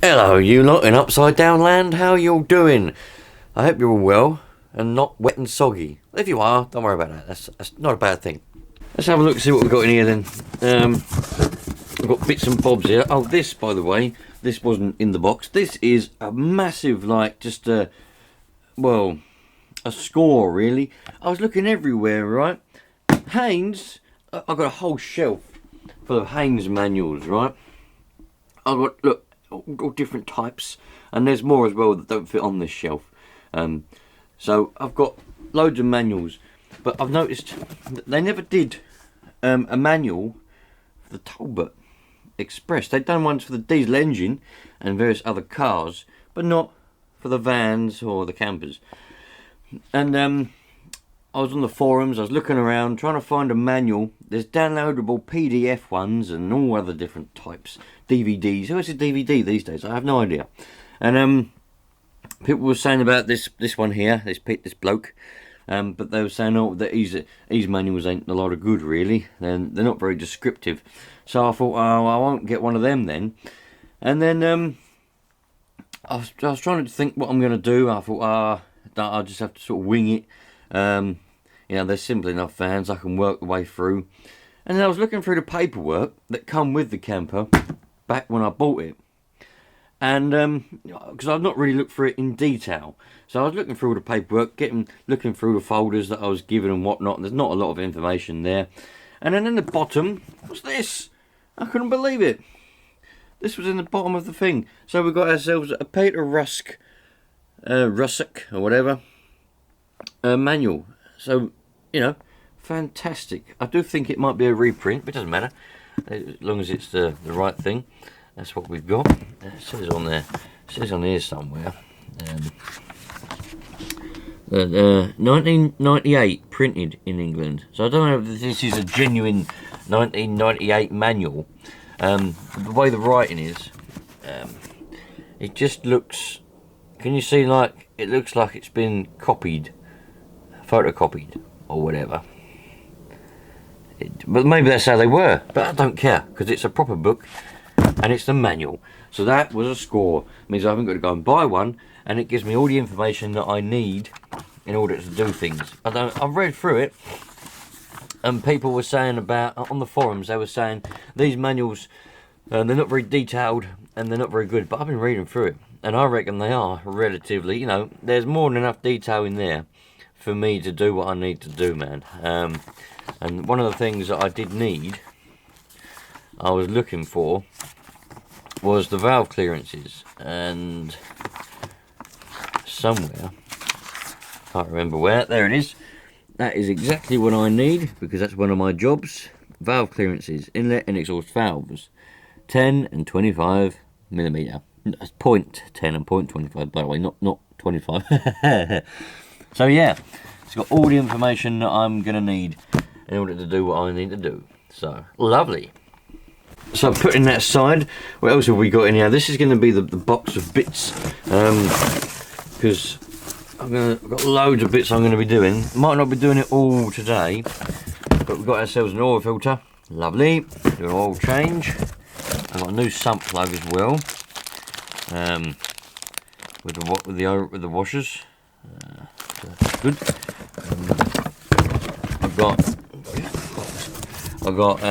Hello, you lot in upside down land. How you all doing? I hope you're all well and not wet and soggy. If you are, don't worry about that. That's not a bad thing. Let's have a look and see what we've got in here then. We've got bits and bobs here. Oh, this, by the way, this wasn't in the box. This is a massive, like, just a score, really. I was looking everywhere, right? Haynes, I've got a whole shelf full of Haynes manuals, right? I've got, look, all different types, and there's more as well that don't fit on this shelf. So I've got loads of manuals, but I've noticed that they never did a manual for the Talbot Express. They've done ones for the diesel engine and various other cars, but not for the vans or the campers. And I was on the forums, I was looking around trying to find a manual. There's downloadable PDF ones and all other different types. DVDs. Who is a DVD these days? I have no idea. And people were saying about this one here, this bloke. But they were saying, oh, that his manuals ain't a lot of good, really. They're not very descriptive. So I thought, oh, I won't get one of them then. And then I was trying to think what I'm going to do. I thought, I'll just have to sort of wing it. You know, they're simple enough vans, I can work the way through. And then I was looking through the paperwork that come with the camper back when I bought it. And because I've not really looked through it in detail, so I was looking through all the paperwork, looking through the folders that I was given and whatnot, and there's not a lot of information there. And then in the bottom, what's this? I couldn't believe it. This was in the bottom of the thing. So we got ourselves a Peter Rusk, Russick or whatever, manual. So, you know, fantastic. I do think it might be a reprint, but it doesn't matter, as long as it's the right thing. That's what we've got. It says on there, it says on here somewhere, 1998 printed in England. So I don't know if this is a genuine 1998 manual. The way the writing is, it just looks, can you see, like, it looks like it's been copied, photocopied or whatever. But maybe that's how they were, but I don't care, because it's a proper book and it's the manual. So that was a score. It means I haven't got to go and buy one, and it gives me all the information that I need in order to do things. I've read through it, and people were saying about, on the forums, they were saying these manuals, they're not very detailed and they're not very good, but I've been reading through it, and I reckon they are relatively, you know, there's more than enough detail in there for me to do what I need to do, man. And one of the things that I did need, I was looking for, was the valve clearances, and somewhere, can't remember where, there it is. That is exactly what I need, because that's one of my jobs. Valve clearances, inlet and exhaust valves, 10 and 25 millimeter. That's 0.10 and 0.25, by the way, not 25. So yeah, it's got all the information that I'm going to need in order to do what I need to do. So, lovely. So putting that aside, what else have we got in here? This is going to be the box of bits, because I've got loads of bits I'm going to be doing. Might not be doing it all today, but we've got ourselves an oil filter. Lovely. Do an oil change. I've got a new sump plug as well, with the washers. Good. I've got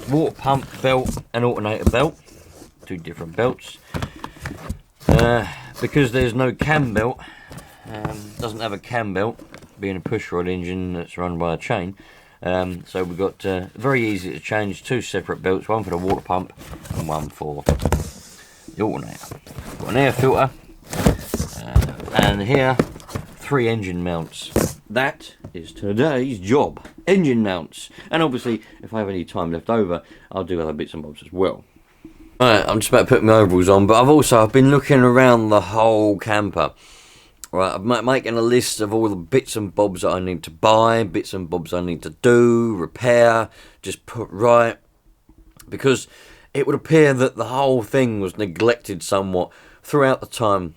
water pump belt and alternator belt, two different belts. Because there's no cam belt, doesn't have a cam belt, being a pushrod engine that's run by a chain. So we've got very easy to change, two separate belts, one for the water pump and one for the alternator. Got an air filter, and here 3 engine mounts. That is today's job, engine mounts. And obviously, if I have any time left over, I'll do other bits and bobs as well. Right, I'm just about to put my overalls on, but I've been looking around the whole camper. Right, I'm making a list of all the bits and bobs that I need to buy, bits and bobs I need to do, repair, just put right. Because it would appear that the whole thing was neglected somewhat throughout the time.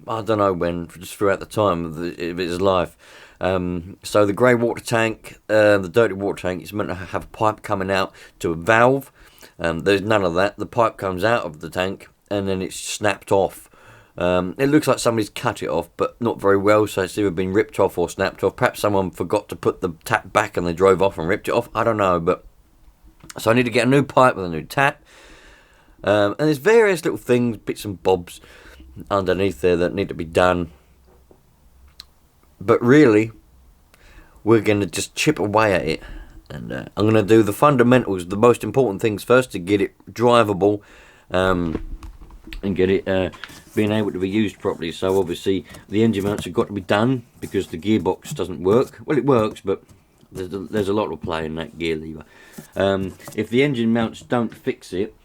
I don't know when, just throughout the time of its life. So the grey water tank, the dirty water tank, is meant to have a pipe coming out to a valve. There's none of that. The pipe comes out of the tank and then it's snapped off. It looks like somebody's cut it off, but not very well, so it's either been ripped off or snapped off. Perhaps someone forgot to put the tap back and they drove off and ripped it off. I don't know, but so I need to get a new pipe with a new tap. And there's various little things, bits and bobs underneath there that need to be done. But really, we're going to just chip away at it. And I'm going to do the fundamentals, the most important things first, to get it drivable and get it being able to be used properly. So obviously the engine mounts have got to be done because the gearbox doesn't work. Well, it works, but there's a lot of play in that gear lever. If the engine mounts don't fix it,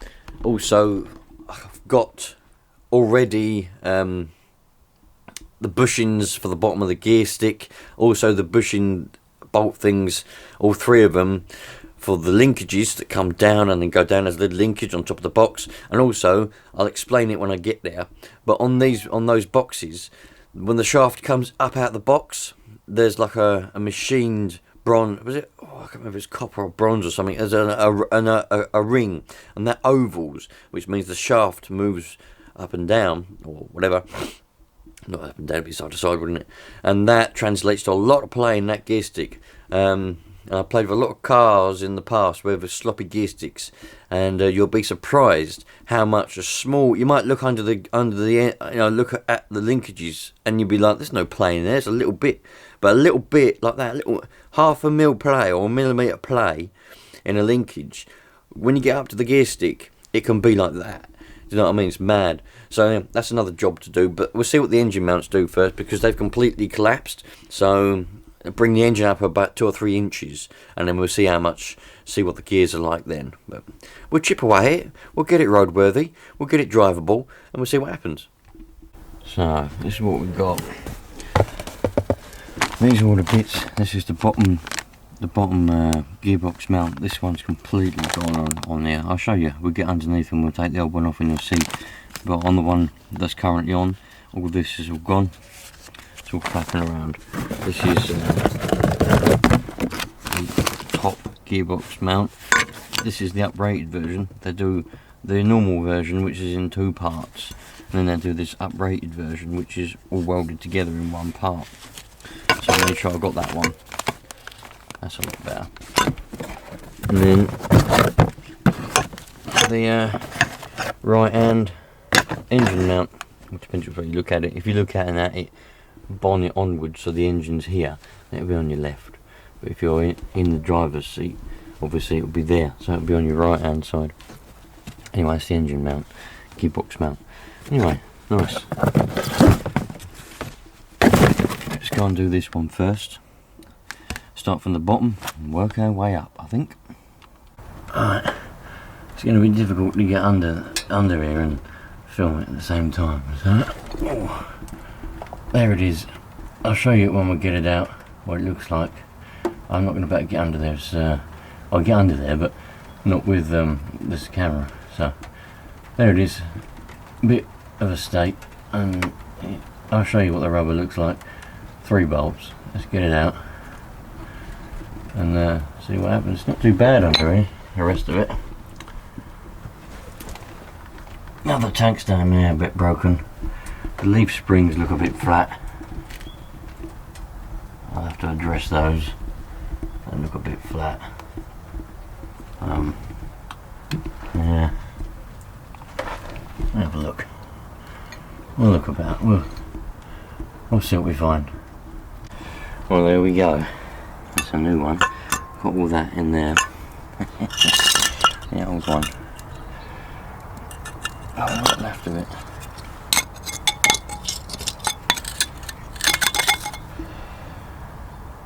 also I've got already the bushings for the bottom of the gear stick, also the bushing bolt things, all three of them, for the linkages that come down and then go down as a little linkage on top of the box. And also I'll explain it when I get there, but on those boxes, when the shaft comes up out the box, there's like a machined bronze, was it? Oh, I can't remember if it's copper or bronze or something. There's a ring, and that ovals, which means the shaft moves up and down, or whatever. Not up and down, it'd be side to side, wouldn't it? And that translates to a lot of play in that gear stick. I played with a lot of cars in the past with sloppy gear sticks, and you'll be surprised how much a small. You might look under the look at the linkages, and you'll be like, "There's no play in there. There's a little bit." But a little bit like that, a little half a mil play or a millimetre play in a linkage, when you get up to the gear stick, it can be like that. Do you know what I mean? It's mad. So yeah, that's another job to do. But we'll see what the engine mounts do first, because they've completely collapsed. So bring the engine up about 2 or 3 inches, and then we'll see what the gears are like then. But we'll chip away at it. We'll get it roadworthy. We'll get it drivable, and we'll see what happens. So this is what we've got. These are all the bits. This is the bottom gearbox mount. This one's completely gone on there. I'll show you. We'll get underneath and we'll take the old one off and you'll see. But on the one that's currently on, all this is all gone. It's all flapping around. This is the top gearbox mount. This is the uprated version. They do the normal version, which is in 2 parts, and then they do this uprated version, which is all welded together in 1 part. So make sure I've got that one. That's a lot better. And then the right hand engine mount, which depends on how you look at it. If you look at it bonnet onwards, so the engine's here, it'll be on your left. But if you're in the driver's seat, obviously it'll be there, so it'll be on your right hand side. Anyway, it's the engine mount, gearbox mount. Anyway, nice. Let's go and do this one first. Start from the bottom and work our way up, I think. Alright, it's going to be difficult to get under here and film it at the same time. So, there it is. I'll show you when we get it out, what it looks like. I'm not going to be able to get under there. I'll get under there, but not with this camera. So, there it is. A bit of a state, and I'll show you what the rubber looks like. 3 bolts. Let's get it out and see what happens. It's not too bad under here, the rest of it. Now the tank's down there a bit broken. The leaf springs look a bit flat. I'll have to address those. They look a bit flat. Yeah. Have a look. We'll look about. We'll see what we find. Well, there we go. That's a new one. Got all that in there. The old one. Oh, what's left of it?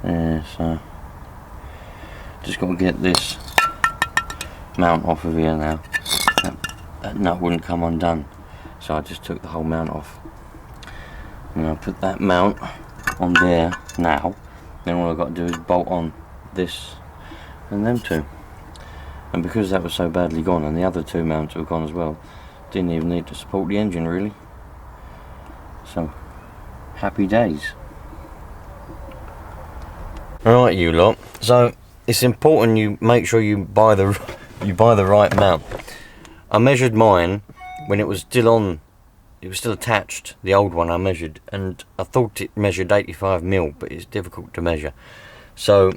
Yeah, so just got to get this mount off of here now. That nut wouldn't come undone, so I just took the whole mount off. And I'll put that mount on there now. Then all I've got to do is bolt on this and them 2. And because that was so badly gone, and the other 2 mounts were gone as well, didn't even need to support the engine really. So, happy days. Alright, you lot. So it's important you make sure you buy the right mount. I measured mine when it was still on, it was still attached, the old one I measured, and I thought it measured 85mm, but it's difficult to measure. So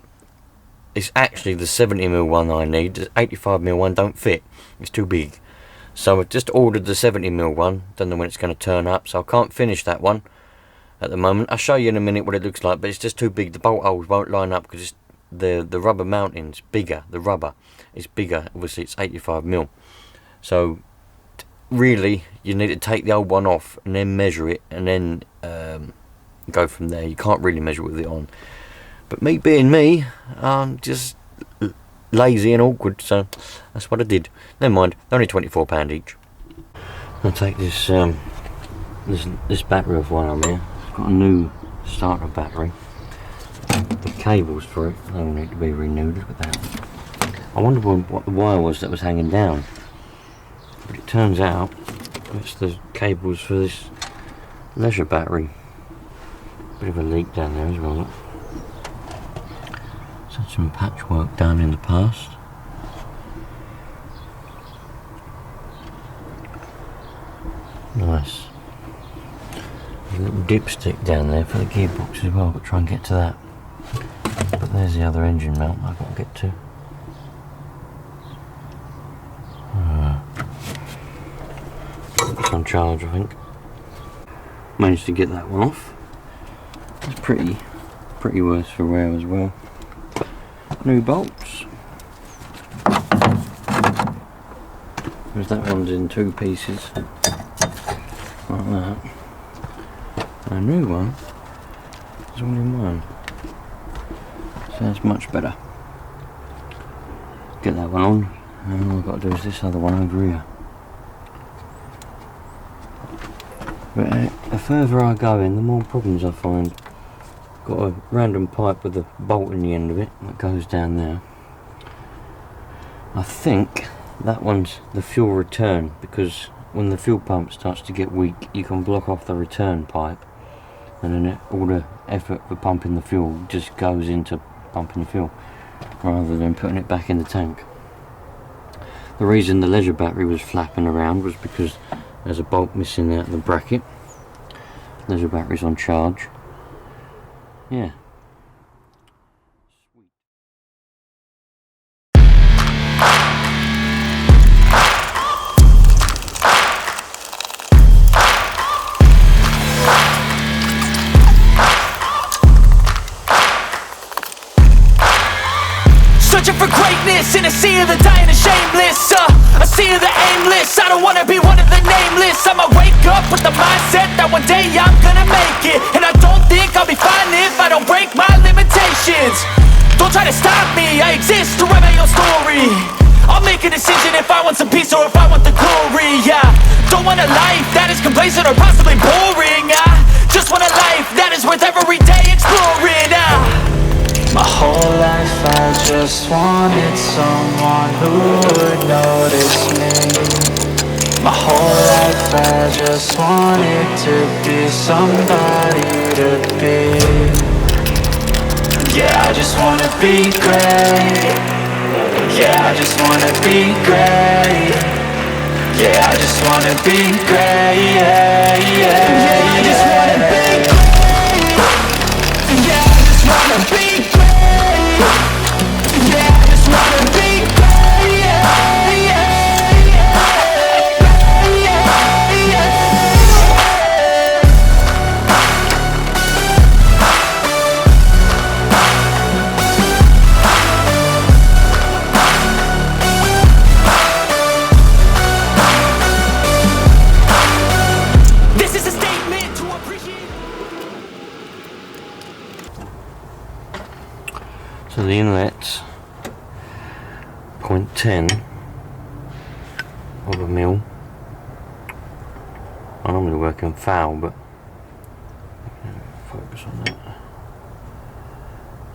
it's actually the 70mm one I need. The 85mm one don't fit, it's too big. So I've just ordered the 70mm one, don't know when it's going to turn up, so I can't finish that one at the moment. I'll show you in a minute what it looks like, but it's just too big. The bolt holes won't line up because the rubber mounting's bigger. The rubber is bigger, obviously it's 85mm. So really you need to take the old one off and then measure it and then go from there. You can't really measure with it on. But me being me, I'm just lazy and awkward, so that's what I did. Never mind, they're only £24 each. I'll take this this battery off while I'm here. It's got a new starter battery. The cables for it all need to be renewed. Look at that. I wonder what the wire was that was hanging down. But it turns out it's the cables for this leisure battery. Bit of a leak down there as well. Look. It's had some patchwork done in the past. Nice. There's a little dipstick down there for the gearbox as well, but try and get to that. But there's the other engine mount I've got to get to. It's on charge, I think. Managed to get that one off. It's pretty worse for wear as well. New bolts. Because that one's in two pieces. Like that. And a new one is all in one. So that's much better. Get that one on, and all I've got to do is this other one over here. But the further I go in, the more problems I find. Got a random pipe with a bolt in the end of it that goes down there. I think that one's the fuel return, because when the fuel pump starts to get weak, you can block off the return pipe, and then all the effort for pumping the fuel just goes into pumping the fuel rather than putting it back in the tank. The reason the leisure battery was flapping around was because there's a bolt missing out of the bracket. Leisure battery's on charge. Yeah. Searching for greatness in a sea of the dying and shameless, a sea of the aimless. I don't wanna be one of the nameless. I'ma wake up with the mindset that one day I'm gonna make it, and I don't think I'll be fine if I don't break my limitations. Don't try to stop me, I exist to write my own story. I'll make a decision if I want some peace or if I want the glory. Yeah, don't want a life that is complacent or possibly boring. I just want a life that is worth every day exploring. My whole life I just wanted someone who would notice me. My whole life I just wanted to be somebody to be. Yeah, I just wanna be great. Yeah, I just wanna be great. Yeah, I just wanna be great. Yeah, I just wanna be great. Yeah, I just wanna be great. Yeah, I just wanna be great. Yeah. This is a statement to appreciate. So the inlet's 0.10 of a mil. I normally work on foul, but focus on that.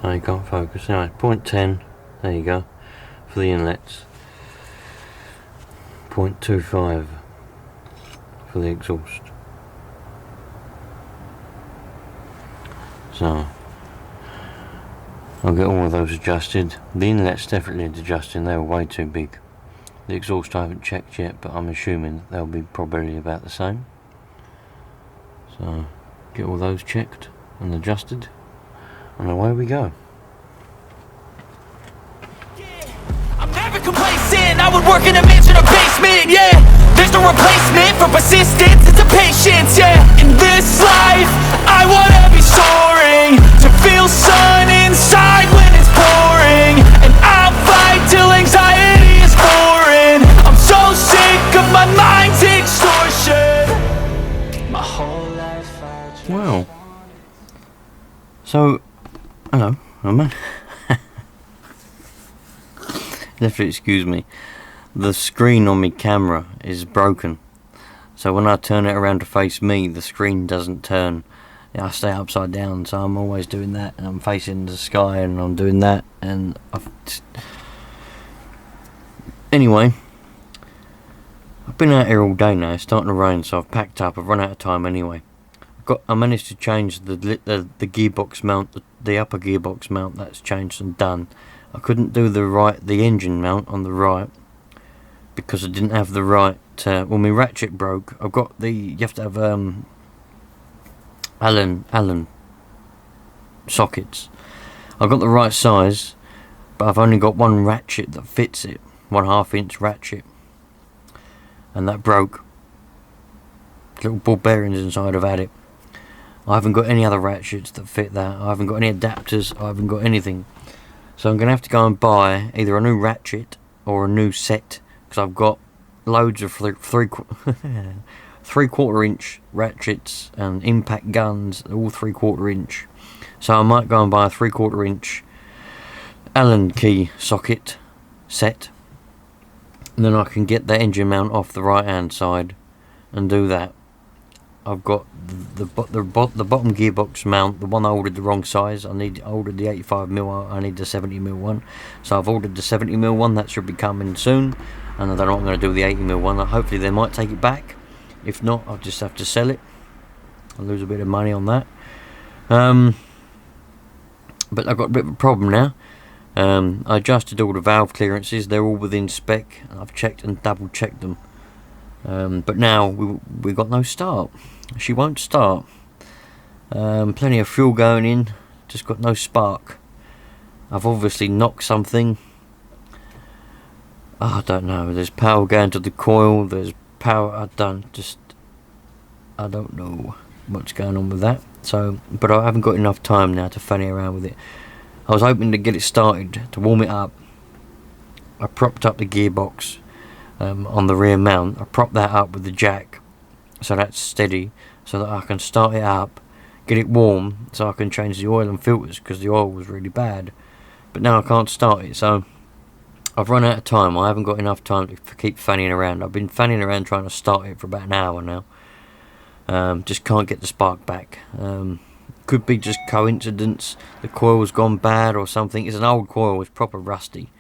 No, you can't focus. Anyway, 0.10. There you go. For the inlets, 0.25 for the exhaust. So I'll get all of those adjusted. The inlet's definitely adjusting, they were way too big. The exhaust I haven't checked yet, but I'm assuming they'll be probably about the same. So get all those checked and adjusted, and away we go. I'm never complacent, I would work in a mansion or basement, yeah. There's no replacement for persistence, it's a patience, yeah. In this life, I wanna be soaring, to feel sun inside when it's pouring. And I'll fight till anxiety is foreign. I'm so sick of my mind's extortion. My whole life I just Wow. So, hello, man. You have to excuse me. The screen on my camera is broken, so when I turn it around to face me, the screen doesn't turn. I stay upside down, so I'm always doing that, and I'm facing the sky, and I'm doing that, and anyway, I've been out here all day now. It's starting to rain, so I've packed up. I've run out of time anyway. I managed to change the gearbox mount, the upper gearbox mount. That's changed and done. I couldn't do the engine mount on the right because I didn't have the right. Well, my ratchet broke. I've got you have to have Allen sockets. I've got the right size, but I've only got one ratchet that fits it, 1/2 inch ratchet, and that broke. Little ball bearings inside have had it. I haven't got any other ratchets that fit that. I haven't got any adapters. I haven't got anything. So I'm going to have to go and buy either a new ratchet or a new set, because I've got loads of 3/4 inch ratchets and impact guns, all 3/4 inch. So I might go and buy a 3/4 inch Allen key socket set, and then I can get the engine mount off the right hand side and do that. I've got the bottom gearbox mount, the one I ordered the wrong size. I ordered the 85mm, I need the 70mm one. So I've ordered the 70mm one, that should be coming soon. And I don't know what I'm going to do with the 80mm one. Hopefully they might take it back. If not, I'll just have to sell it. I'll lose a bit of money on that. But I've got a bit of a problem now. I adjusted all the valve clearances, they're all within spec. I've checked and double checked them. But now we got no start. She won't start. Plenty of fuel going in, just got no spark. I've obviously knocked something. I don't know. There's power going to the coil. There's power. I don't know what's going on with that. So, but I haven't got enough time now to fanny around with it. I was hoping to get it started, to warm it up. I propped up the gearbox on the rear mount. I propped that up with the jack, so that's steady, so that I can start it up, get it warm, so I can change the oil and filters, because the oil was really bad. But now I can't start it, so I've run out of time. I haven't got enough time to keep fanning around. I've been fanning around trying to start it for about an hour now. Just can't get the spark back. Could be just coincidence, the coil's gone bad or something. It's an old coil, it's proper rusty.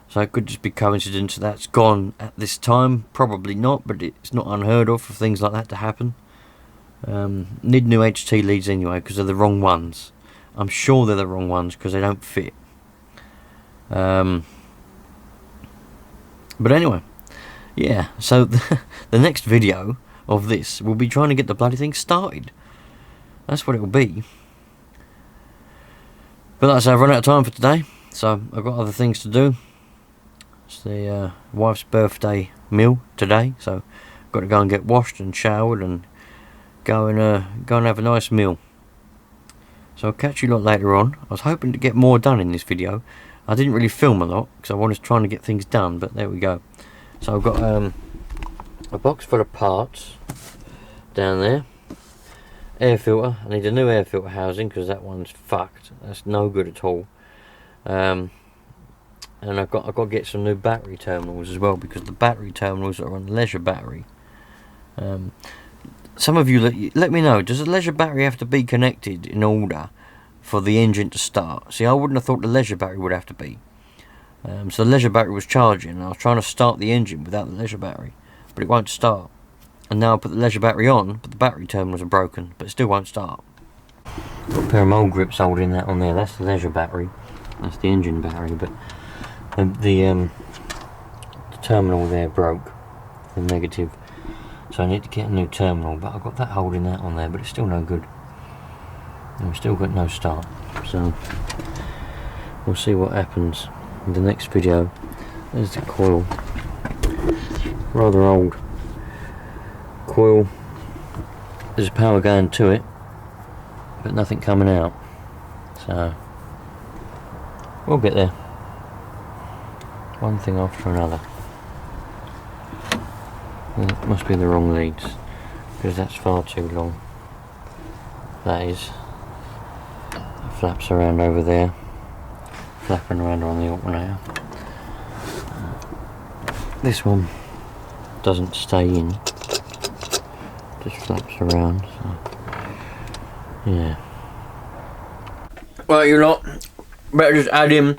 So it could just be coincidence that's gone at this time. Probably not, but it's not unheard of for things like that to happen. Need new HT leads anyway, because they're the wrong ones. I'm sure they're the wrong ones because they don't fit. But anyway, yeah, so the next video of this will be trying to get the bloody thing started. That's what it will be. But like I say, I've run out of time for today, so I've got other things to do. It's the wife's birthday meal today, so I've got to go and get washed and showered and go and have a nice meal. So I'll catch you lot later on. I was hoping to get more done in this video. I didn't really film a lot because I was trying to get things done, but there we go. So I've got a box full of parts down there. Air filter. I need a new air filter housing because that one's fucked. That's no good at all. And I've got to get some new battery terminals as well, because the battery terminals are on leisure battery. Some of you let me know, does a leisure battery have to be connected in order for the engine to start? See, I wouldn't have thought the leisure battery would have to be. So the leisure battery was charging, and I was trying to start the engine without the leisure battery, but it won't start. And now I put the leisure battery on, but the battery terminals are broken, but it still won't start. Got a pair of mole grips holding that on there. That's the leisure battery. That's the engine battery, but the terminal there broke, the negative, so I need to get a new terminal, but I've got that holding that on there, but it's still no good, and we've still got no start, so we'll see what happens in the next video. There's the coil, rather old coil, there's power going to it, but nothing coming out, so we'll get there. One thing after another. It must be the wrong leads, because that's far too long. That is. It flaps around over there, flapping around on the alternator. This one doesn't stay in, just flaps around, so yeah. Well, you lot, better just add in.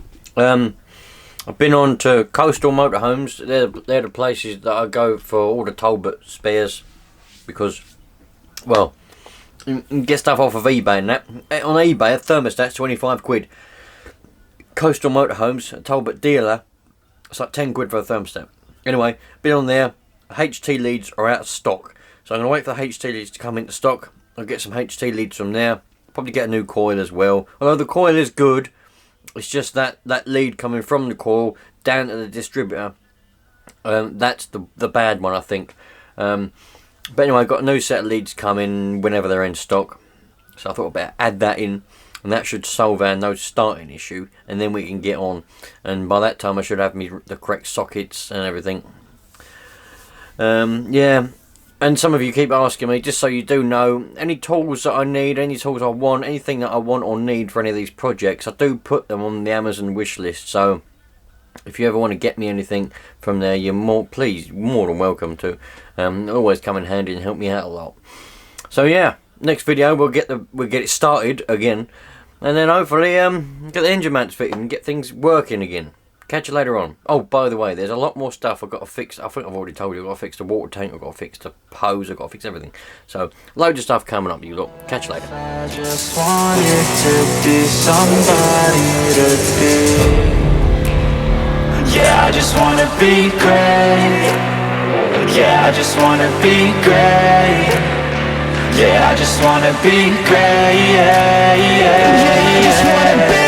I've been on to Coastal Motorhomes. They're the places that I go for all the Talbot spares, because, well, you can get stuff off of eBay and that. On eBay, a thermostat's 25 quid. Coastal Motorhomes, a Talbot dealer, it's like 10 quid for a thermostat. Anyway, been on there. HT leads are out of stock, so I'm going to wait for the HT leads to come into stock. I'll get some HT leads from there. Probably get a new coil as well. Although the coil is good, it's just that lead coming from the coil down to the distributor. That's the bad one, I think. But anyway, I've got a new set of leads coming whenever they're in stock. So I thought I'd better add that in. And that should solve our no starting issue. And then we can get on. And by that time I should have the correct sockets and everything. Yeah. And some of you keep asking me, just so you do know, any tools that I need, any tools I want, anything that I want or need for any of these projects, I do put them on the Amazon wish list. So if you ever want to get me anything from there, you're more than welcome to. Always come in handy and help me out a lot. So yeah, next video we'll get it started again, and then hopefully get the engine mounts fitted and get things working again. Catch you later on. Oh, by the way, there's a lot more stuff I've got to fix. I think I've already told you. I've got to fix the water tank, I've got to fix the hose, I've got to fix everything. So, loads of stuff coming up, you lot. Catch you later. I just wanted to be somebody to be. Yeah, I just wanna be great. Yeah, I just wanna be great. Yeah, I just wanna be great. Yeah, yeah, yeah. I just wanna be